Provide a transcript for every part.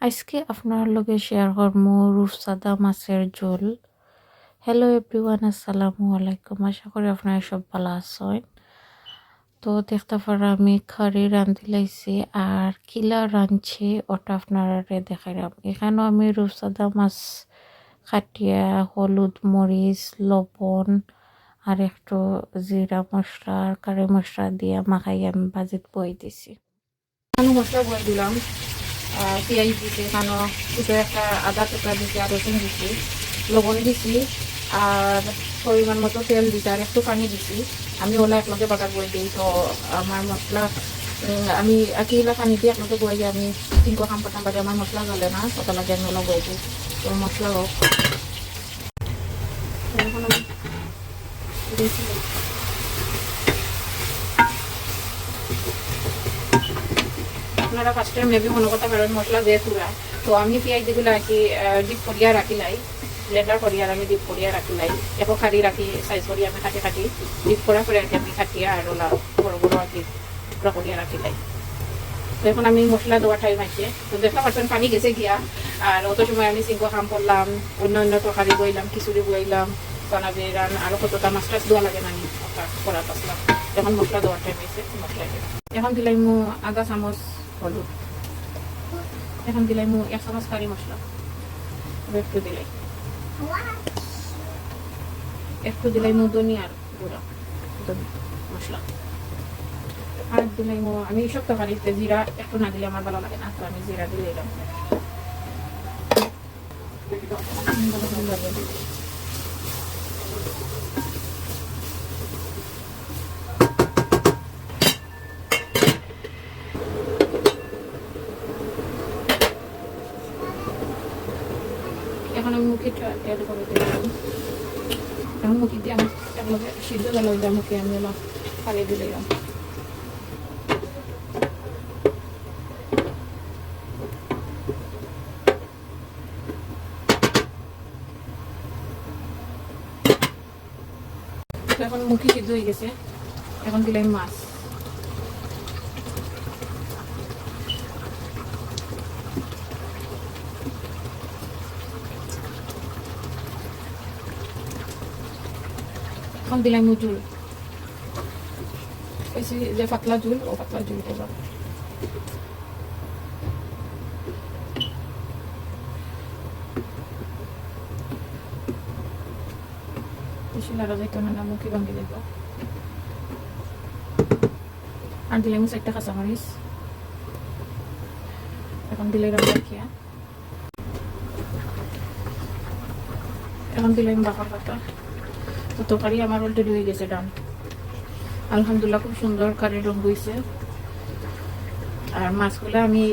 আজকে আপনার লগে শেয়ার করবো রূপচাঁদা মাছের ঝোল। হ্যালো এভরিওয়ান, আসসালামু আলাইকুম। আশা করি আপনারা সব ভালো আছেন। তো দেখতে পারা আমি খারি রাঁধি লাইছি আর কিলা রাঁধছি ওটা আপনারা দেখাইলাম। এখানেও আমি রূপচাঁদা মাছ কাটিয়া হলুদ মরিচ লবণ আর একটু জিরা মশলা আর কারি মশলা দিয়ে মাখাই আমি বাজিত বই দিছি। মশলা বই দিলাম, পেঁয়াজ দিছি, এখানে দুটো একটা আদা টুকরা দিছি আর রসুন দিছি, লবণ দিছি আর পরিমাণ মতো তেল দিছি আর একটু পানি দিছি। আমি ওলা একলগে বাটার বই দিই, তো আমার মশলা আমি কিলা পানি দিয়ে একলগে বই দিই। আমি তিনকো খাম পাঠাম বাড়ি আমার মশলা জ্বলে না, কত লাগে আমি ওলা বই দিই। তো মশলা হোক এখন আমি দিয়েছি। আপনারা ফার্স্ট টাইম মেবি মনে করতে পারেন মশলা দিয়ে তুলা, তো আমি পেঁয়াজ যেগুলো আর কি ডিপ করিয়া রাখি লাই, ব্লেন্ডার করিয়া আমি ডিপ করিয়া রাখি লাই, এখন খাটি রাখি সাইজ করিয়া আমি খাটি ডিপ করা করে আর কি আমি খাটিয়া আর ওলা বড় বড় আর কি টুকরা করিয়া রাখি লাই। তো এখন আমি মশলা দেওয়া টাইম আছে, তো দেখতে পাচ্ছেন পানি গেছে গিয়া। আর অত সময় আমি সিঙ্গো খাম করলাম, অন্য তরকারি বইলাম, খিচুড়ি বইলাম, চানা বেরান আরো কতটা মাছ টাছ দেওয়া লাগে না আমি করা আসলাম। এখন মশলা দেওয়ার টাইম আছে, মশলা এখন দিলাই মো আধা চামচ হলুদ, এখন দিলাই মো 1 চামচ কারি মশলা, একটু দিলাই মো ধনিয়ার গুঁড়া মশলা, আর দিলাই মো আমি সব তরকারিতে জিরা একটু না দিলে আমার ভালো লাগে না, তো আমি জিরা দিলে এলাম। এখন আমি মুখে অ্যাড করে দিলাম। এখন মুখে দিয়ে আমি একলগে সিদ্ধ গেল মুখে আমি এলাম ফালিয়ে দিলাম। এখন মুখে সিদ্ধ হয়ে গেছে, এখন দিলাম মাছ। এখন দিলাম ঝুল, যে পাতলা ঝুল ও পাতলা ঝুল করলাম। বেশি লাড়া যাইতো না, মুখে ভাঙে দেব। আর দিলাম 4টা কাঁচামরিচ, এখন দিলাম রাখিয়া, এখন দিলাম বাঁকা পাতা। তো তরকারি আমার অলরেডি হয়ে গেছে ডান, আলহামদুলিল্লাহ খুব সুন্দর কারির রঙ হয়েছে। আর মাছগুলো আমি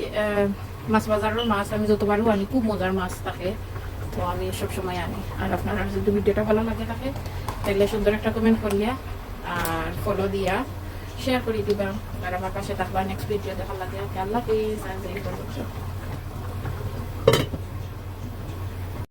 মাছ বাজারের মাছ আমি যতবারও আনি, খুব মজার মাছ থাকে, তো আমি সবসময় আনি। আর আপনারা যদি ভিডিওটা ভালো লাগে থাকে তাহলে সুন্দর একটা কমেন্ট করিয়া আর ফলো দিয়া শেয়ার করে দিবা, আর আমার পাশে থাকবা। নেক্সট ভিডিও দেখার লাগে। আল্লাহ হাফেজ।